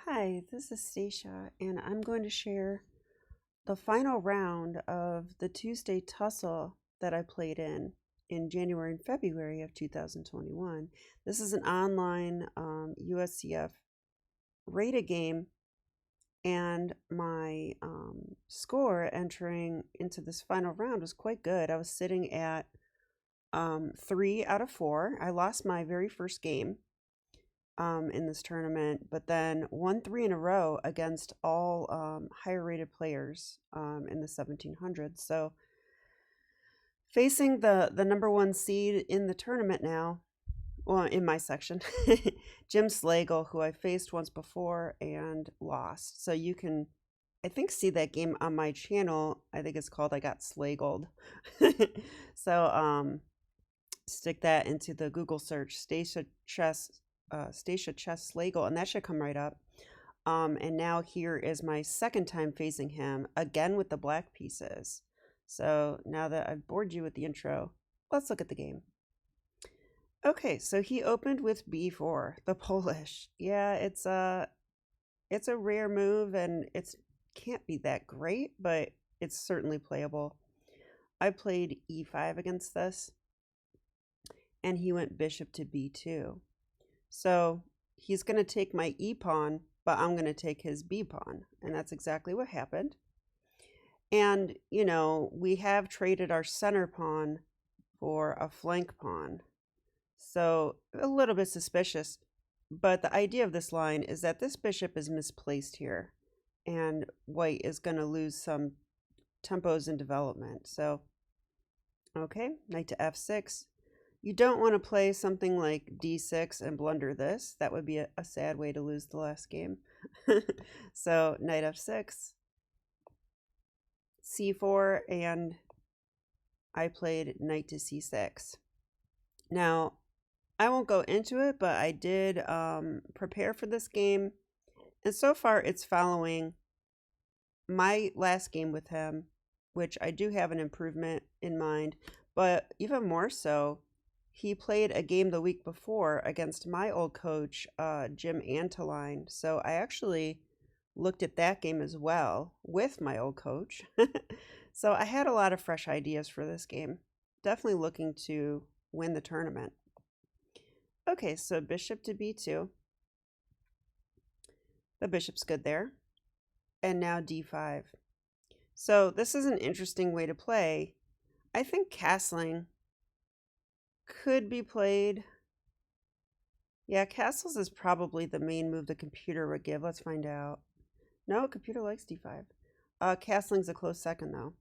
Hi, this is Stacia, and I'm going to share the final round of the Tuesday Tussle that I played in January and February of 2021. This is an online USCF rated game, and my score entering into this final round was quite good. I was sitting at 3 out of 4. I lost my very first game in this tournament, but then won 3 in a row against all higher rated players in the 1700s. So facing the number one seed in the tournament now, well, in my section, Jim Slagle, who I faced once before and lost. So you can, I think, see that game on my channel. I think it's called I Got Slagled. So stick that into the Google search, Stacia Chess Slagle, and that should come right up. And now here is my second time facing him, again with the black pieces. So now that I've bored you with the intro, let's look at the game. Okay, so he opened with b4, the Polish. Yeah, it's a rare move, and it's can't be that great, but it's certainly playable. I played e5 against this, and he went bishop to b2. So he's going to take my e pawn, but I'm going to take his b pawn. And that's exactly what happened. And, you know, we have traded our center pawn for a flank pawn. So a little bit suspicious. But the idea of this line is that this bishop is misplaced here. And white is going to lose some tempos in development. So, okay, knight to f6. You don't want to play something like d6 and blunder this. That would be a sad way to lose the last game. So knight f6, c4, and I played knight to c6. Now, I won't go into it, but I did prepare for this game. And so far, it's following my last game with him, which I do have an improvement in mind. But even more so, he played a game the week before against my old coach, Jim Anteline. So I actually looked at that game as well with my old coach. So I had a lot of fresh ideas for this game. Definitely looking to win the tournament. Okay, so bishop to b2. The bishop's good there. And now d5. So this is an interesting way to play. I think castling could be played. Yeah, castles is probably the main move the computer would give. Let's find out. No, computer likes d5. Castling's a close second, though.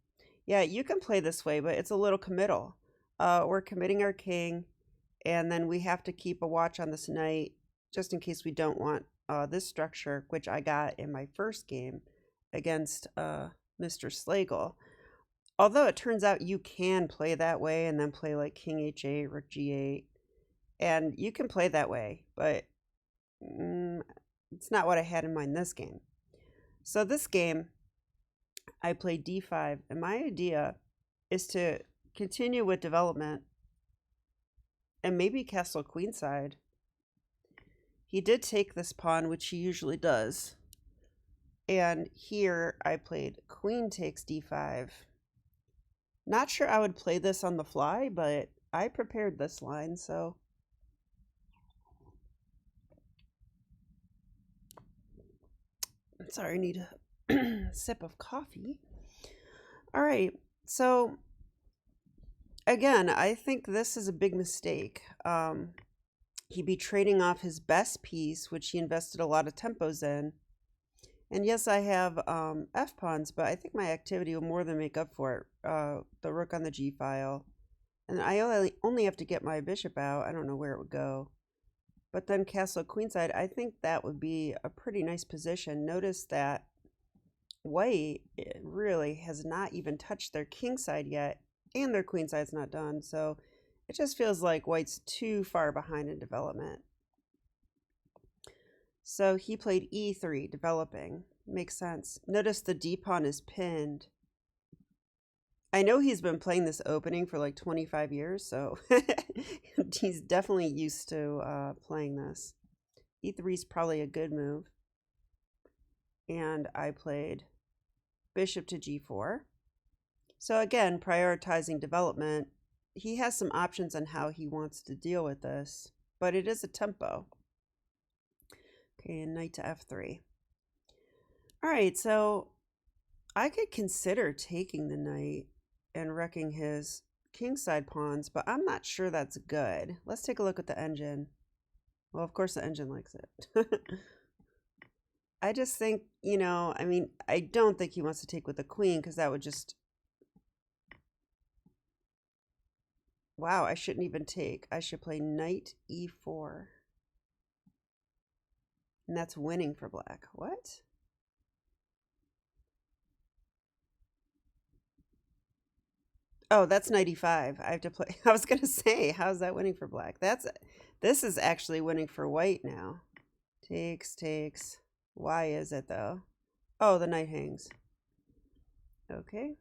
Yeah, you can play this way, but it's a little committal. We're committing our king, and then we have to keep a watch on this knight, just in case we don't want this structure, which I got in my first game against Mr. Slagle. Although it turns out you can play that way and then play like king h8, rook g8. And you can play that way, but it's not what I had in mind this game. So this game, I played d5, and my idea is to continue with development and maybe castle queenside. He did take this pawn, which he usually does. And here I played queen takes d5. Not sure I would play this on the fly, but I prepared this line, so. Sorry, I need a sip of coffee. All right, so again, I think this is a big mistake. He'd be trading off his best piece, which he invested a lot of tempos in. And yes, I have f-pawns, but I think my activity will more than make up for it. The rook on the g-file. And I only have to get my bishop out. I don't know where it would go. But then castle queenside, I think that would be a pretty nice position. Notice that white really has not even touched their king side yet, and their queen side's not done. So it just feels like white's too far behind in development. So he played e3, developing. Makes sense. Notice the d-pawn is pinned. I know he's been playing this opening for like 25 years, so he's definitely used to playing this. E3 is probably a good move. and I played bishop to g4. So again, prioritizing development. He has some options on how he wants to deal with this, but it is a tempo. Okay, and knight to f3. All right, so I could consider taking the knight and wrecking his kingside pawns, but I'm not sure that's good. Let's take a look at the engine. Well, of course the engine likes it. I just think, you know, I mean, I don't think he wants to take with the queen because that would just... Wow, I shouldn't even take. I should play knight e4. And that's winning for black. What? Oh, that's knight e5. I have to play. I was going to say, how's that winning for black? This is actually winning for white now. Takes, takes. Why is it though? Oh, the knight hangs. Okay.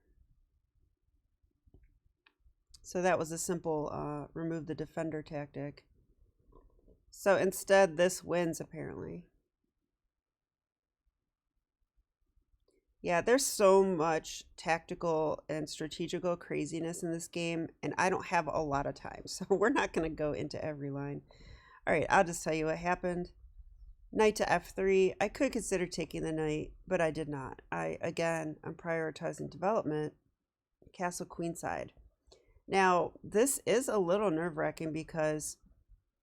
So that was a simple remove the defender tactic. So instead, this wins apparently. Yeah, there's so much tactical and strategical craziness in this game, and I don't have a lot of time, so we're not going to go into every line. All right, I'll just tell you what happened. Knight to f3. I could consider taking the knight, but I did not. I'm prioritizing development. Castle queenside. Now, this is a little nerve-wracking because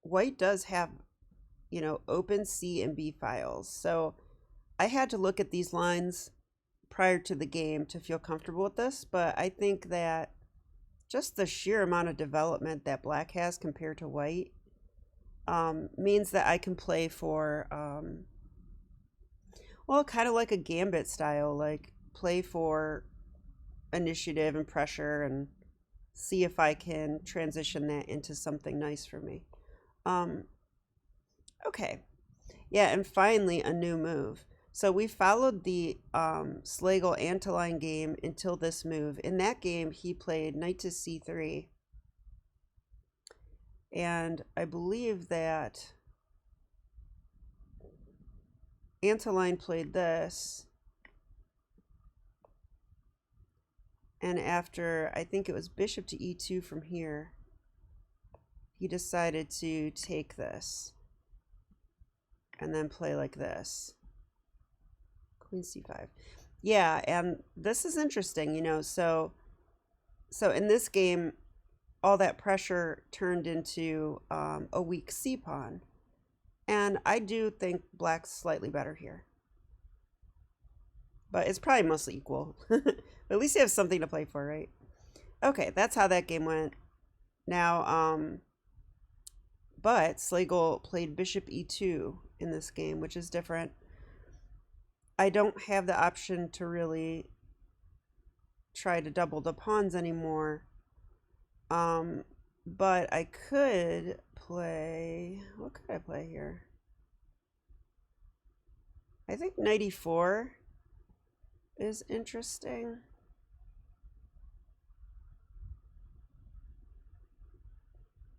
white does have, you know, open C and B files. So I had to look at these lines prior to the game to feel comfortable with this, but I think that just the sheer amount of development that black has compared to white means that I can play for, well, kind of like a gambit style, like play for initiative and pressure and see if I can transition that into something nice for me. Okay. Yeah, and finally a new move. So we followed the Slagle Antoline game until this move. In that game, he played knight to c3. And I believe that Antoline played this. And after, I think it was bishop to e2 from here, he decided to take this and then play like this. Queen c5. Yeah, and this is interesting, you know, so in this game, all that pressure turned into a weak c pawn. And I do think black's slightly better here. But it's probably mostly equal. But at least you have something to play for, right? Okay, that's how that game went. Now, but Slagle played bishop e2 in this game, which is different. I don't have the option to really try to double the pawns anymore. But I could play, what could I play here? I think knight e4 is interesting.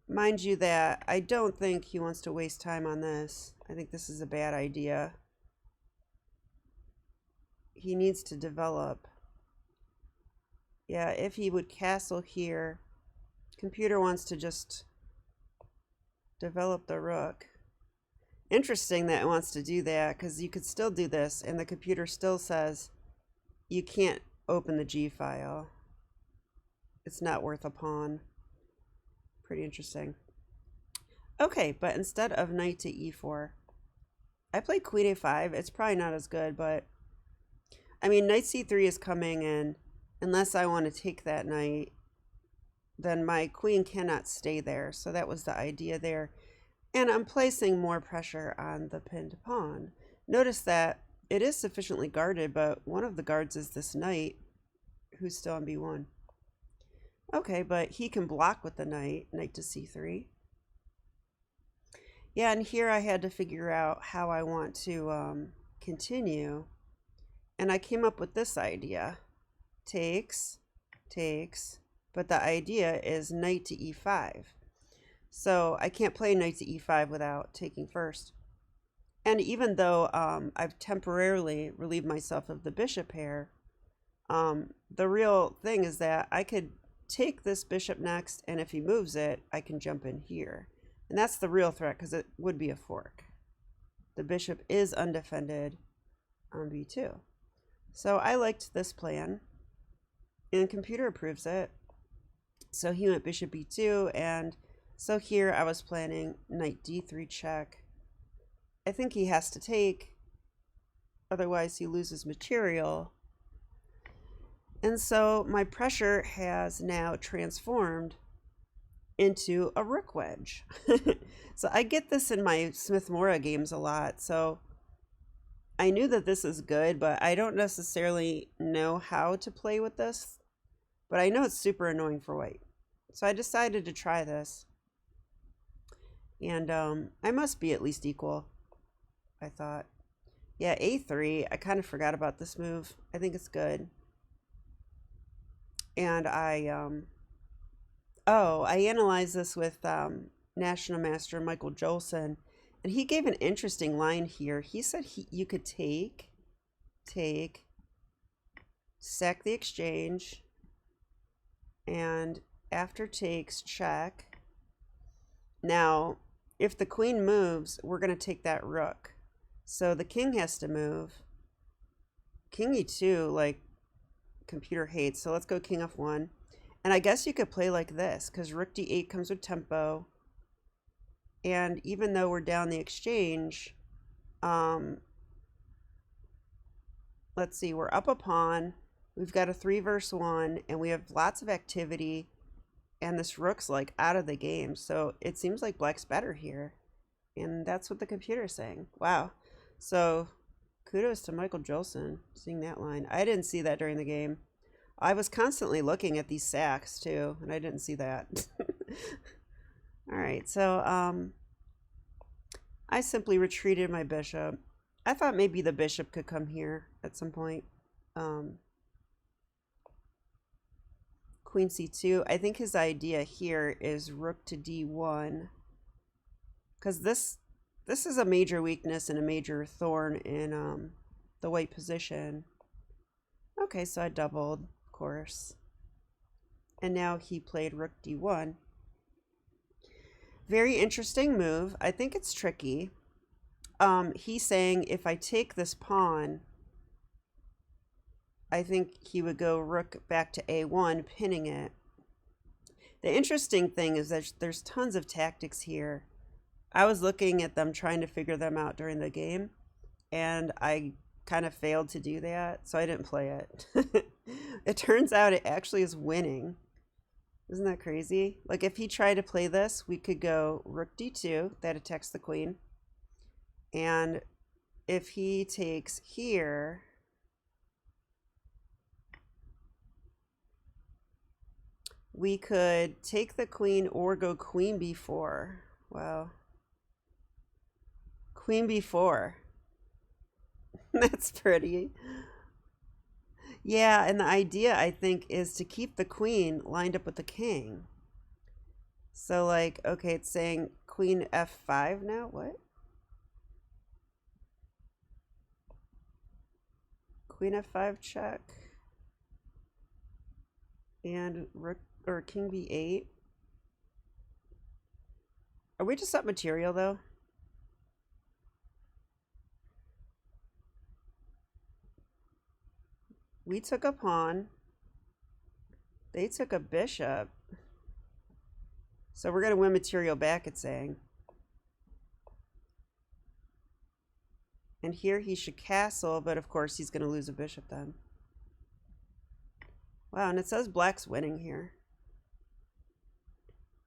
Mind you that I don't think he wants to waste time on this. I think this is a bad idea. He needs to develop. Yeah, if he would castle here, computer wants to just develop the rook. Interesting that it wants to do that, because you could still do this and the computer still says you can't open the G file. It's not worth a pawn. Pretty interesting. Okay, but instead of knight to e4, I played queen a5. It's probably not as good, but I mean, knight c3 is coming, and unless I want to take that knight, then my queen cannot stay there. So that was the idea there. And I'm placing more pressure on the pinned pawn. Notice that it is sufficiently guarded, but one of the guards is this knight who's still on b1. Okay, but he can block with the knight to c3. Yeah, and here I had to figure out how I want to continue. And I came up with this idea. Takes, takes, but the idea is knight to e5. So I can't play knight to e5 without taking first. And even though I've temporarily relieved myself of the bishop pair, the real thing is that I could take this bishop next, and if he moves it, I can jump in here. And that's the real threat, because it would be a fork. The bishop is undefended on b2. So I liked this plan, and computer approves it. So he went bishop b2, and so here I was planning knight d3 check. I think he has to take, otherwise he loses material. And so my pressure has now transformed into a rook wedge. So I get this in my Smith-Morra games a lot. So I knew that this is good, but I don't necessarily know how to play with this. But I know it's super annoying for white. So I decided to try this. And I must be at least equal, I thought. Yeah, a3. I kind of forgot about this move. I think it's good. And I analyzed this with National Master Michael Jolson, and he gave an interesting line here. He said you could take, sack the exchange, and after takes, check. Now, if the queen moves, we're going to take that rook. So the king has to move. King e2, like, computer hates. So let's go king f1. And I guess you could play like this, because rook d8 comes with tempo. And even though we're down the exchange, let's see, we're up a pawn. We've got a 3 versus 1, and we have lots of activity. And this rook's like out of the game. So it seems like black's better here. And that's what the computer's saying. Wow. So kudos to Michael Jolson seeing that line. I didn't see that during the game. I was constantly looking at these sacks too, and I didn't see that. All right, so I simply retreated my bishop. I thought maybe the bishop could come here at some point. Queen c2. I think his idea here is rook to d1, because this is a major weakness and a major thorn in the white position. Okay, so I doubled, of course. And now he played rook d1. Very interesting move. I think it's tricky. He's saying if I take this pawn, I think he would go rook back to a1, pinning it. The interesting thing is that there's tons of tactics here. I was looking at them, trying to figure them out during the game, and I kind of failed to do that, so I didn't play it. It turns out it actually is winning. Isn't that crazy? Like, if he tried to play this, we could go rook d2, that attacks the queen. And if he takes here, we could take the queen or go queen b4. Wow. Queen b4. That's pretty. Yeah, and the idea, I think, is to keep the queen lined up with the king. So, like, okay, it's saying queen f5 now. What? Queen f5 check. And rook or king b8. Are we just up material, though? We took a pawn. They took a bishop. So we're going to win material back, it's saying. And here he should castle, but of course he's going to lose a bishop then. Wow, and it says black's winning here.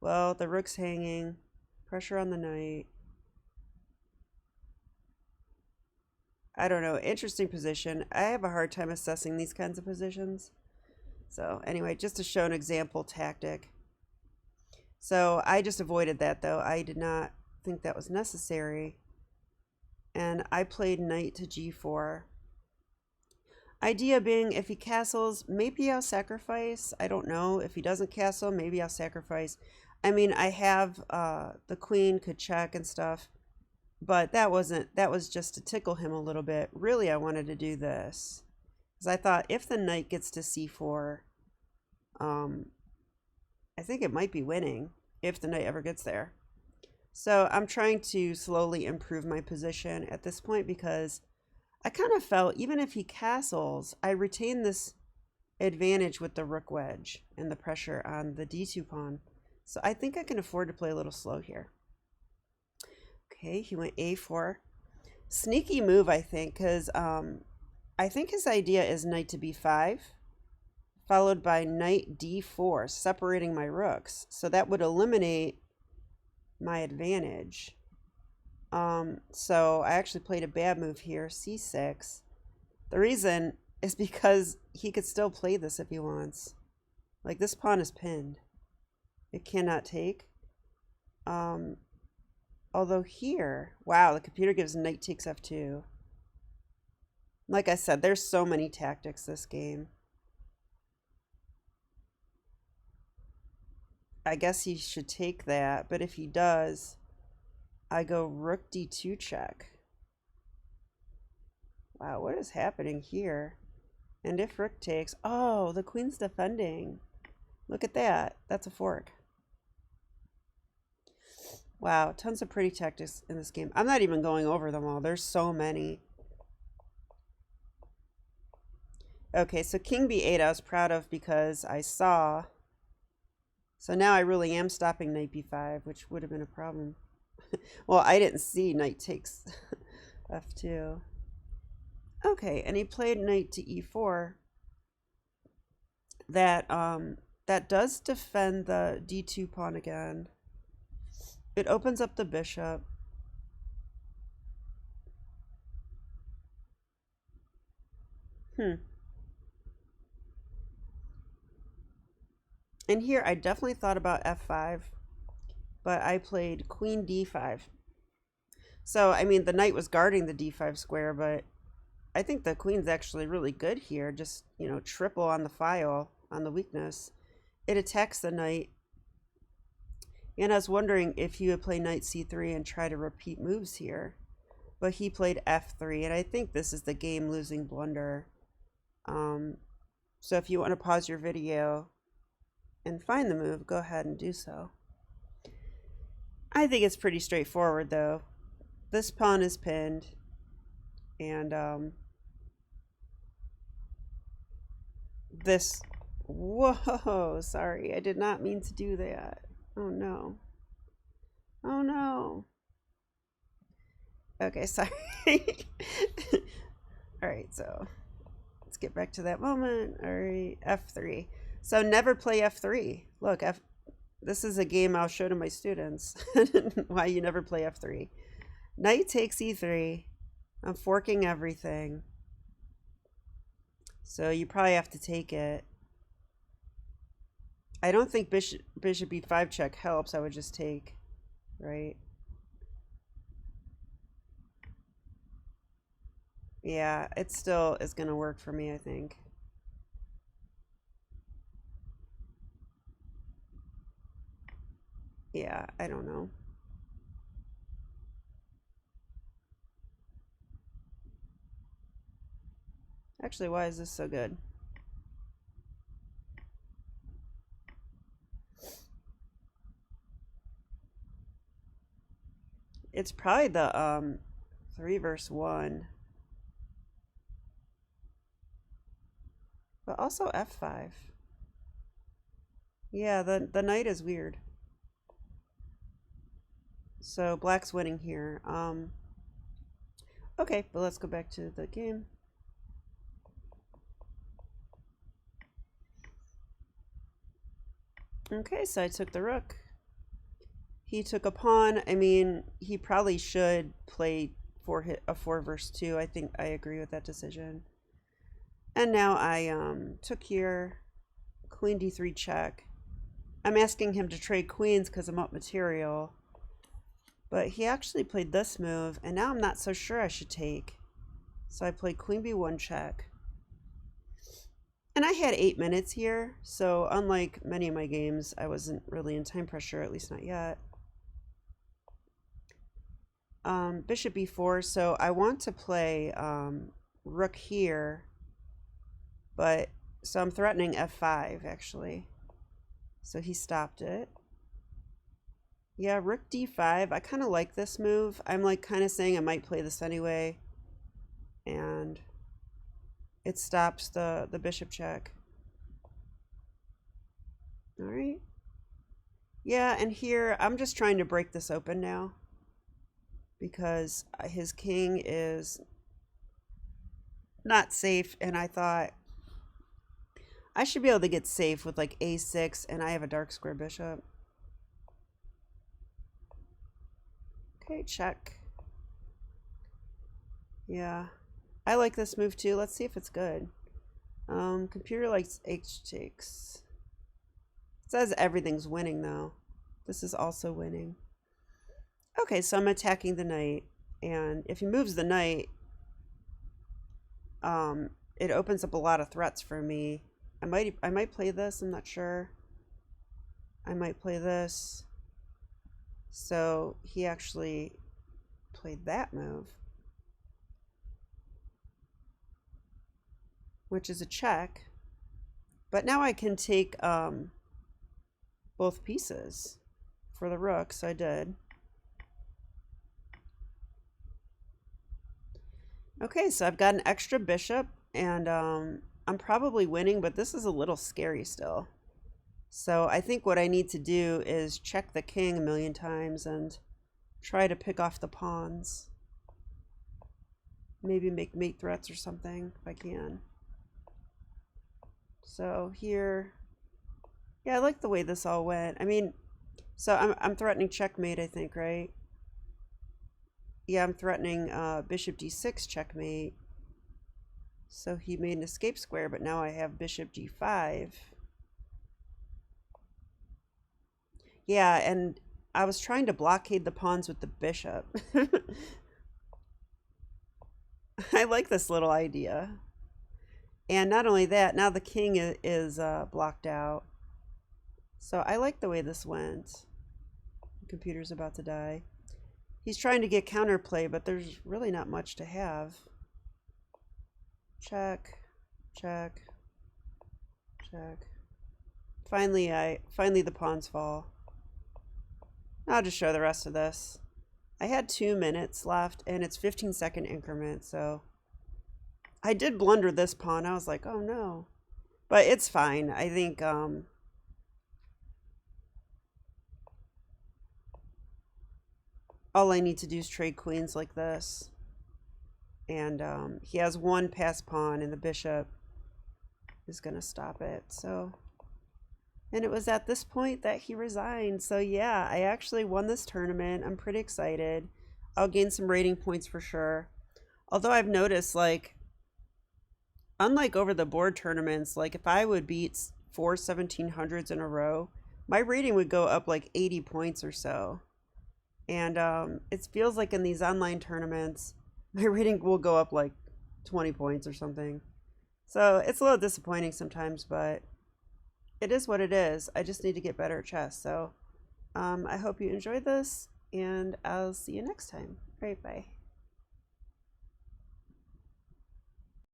Well, the rook's hanging. Pressure on the knight. I don't know. Interesting position. I have a hard time assessing these kinds of positions. So anyway, just to show an example tactic. So I just avoided that, though. I did not think that was necessary. And I played knight to g4. Idea being, if he castles, maybe I'll sacrifice. I don't know. If he doesn't castle, maybe I'll sacrifice. I mean, I have the queen could check and stuff. But that was just to tickle him a little bit. Really, I wanted to do this. Because I thought if the knight gets to c4, I think it might be winning if the knight ever gets there. So I'm trying to slowly improve my position at this point because I kind of felt even if he castles, I retain this advantage with the rook wedge and the pressure on the d2 pawn. So I think I can afford to play a little slow here. Okay, he went a4. Sneaky move, I think, because I think his idea is knight to b5, followed by knight d4, separating my rooks. So that would eliminate my advantage. So I actually played a bad move here, c6. The reason is because he could still play this if he wants. Like, this pawn is pinned. It cannot take. Although here, wow, the computer gives knight takes f2. Like I said, there's so many tactics this game. I guess he should take that, but if he does, I go rook d2 check. Wow, what is happening here? And if rook takes, oh, the queen's defending. Look at that. That's a fork. Wow, tons of pretty tactics in this game. I'm not even going over them all. There's so many. Okay, so king b8 I was proud of because I saw. So now I really am stopping knight b5, which would have been a problem. Well, I didn't see knight takes f2. Okay, and he played knight to e4. That does defend the d2 pawn again. It opens up the bishop. And here I definitely thought about f5, but I played queen d5. So, I mean, the knight was guarding the d5 square, but I think the queen's actually really good here. Just, you know, triple on the file, on the weakness. It attacks the knight. And I was wondering if he would play knight c3 and try to repeat moves here. But he played f3, and I think this is the game-losing blunder. So if you want to pause your video and find the move, go ahead and do so. I think it's pretty straightforward, though. This pawn is pinned, and this... Whoa, sorry, I did not mean to do that. Oh no. Oh no. Okay, sorry. Alright, so let's get back to that moment. Alright, f3. So never play f3. Look, this is a game I'll show to my students. Why you never play f3. Knight takes e3. I'm forking everything. So you probably have to take it. I don't think bishop b5 check helps. I would just take, right? Yeah, it still is going to work for me, I think. Yeah, I don't know. Actually, why is this so good? It's probably the 3 versus 1. But also f5. Yeah, the knight is weird. So black's winning here. Okay, but let's go back to the game. Okay, so I took the rook. He took a pawn. I mean, he probably should play a 4 versus 2. I think I agree with that decision. And now I took here, queen d3 check. I'm asking him to trade queens because I'm up material. But he actually played this move, and now I'm not so sure I should take. So I played queen b1 check. And I had 8 minutes here, so unlike many of my games, I wasn't really in time pressure, at least not yet. bishop e4, so I want to play rook here, but so I'm threatening f5 actually. So he stopped it. Yeah, rook d5. I kind of like this move. I'm like kind of saying I might play this anyway, and it stops the bishop check. All right. Yeah, and here I'm just trying to break this open now because his king is not safe, and I thought I should be able to get safe with like a6, and I have a dark square bishop. Okay, check. Yeah, I like this move too. Let's see if it's good. Computer likes h takes. It says everything's winning though. This is also winning. Okay, so I'm attacking the knight, and if he moves the knight, it opens up a lot of threats for me. I might play this. I'm not sure. I might play this. So he actually played that move, which is a check. But now I can take both pieces for the rook, so I did. Okay, so I've got an extra bishop, and I'm probably winning, but this is a little scary still. So I think what I need to do is check the king a million times and try to pick off the pawns. Maybe make mate threats or something if I can. So here, yeah, I like the way this all went. I mean, so I'm threatening checkmate, I think, right? Yeah, I'm threatening bishop d6 checkmate. So he made an escape square, but now I have bishop g5. Yeah, and I was trying to blockade the pawns with the bishop. I like this little idea. And not only that, now the king is blocked out. So I like the way this went. The computer's about to die. He's trying to get counterplay, but there's really not much to have. Check, check, check. Finally the pawns fall. I'll just show the rest of this. I had 2 minutes left, and it's 15-second increment, so I did blunder this pawn. I was like, oh no. But it's fine. I think all I need to do is trade queens like this. And he has one pass pawn, and the bishop is going to stop it. So, and it was at this point that he resigned. So yeah, I actually won this tournament. I'm pretty excited. I'll gain some rating points for sure. Although I've noticed, like, unlike over the board tournaments, like if I would beat 4 1700s in a row, my rating would go up like 80 points or so. And it feels like in these online tournaments, my rating will go up like 20 points or something. So it's a little disappointing sometimes, but it is what it is. I just need to get better at chess. So I hope you enjoyed this, and I'll see you next time. All right, bye.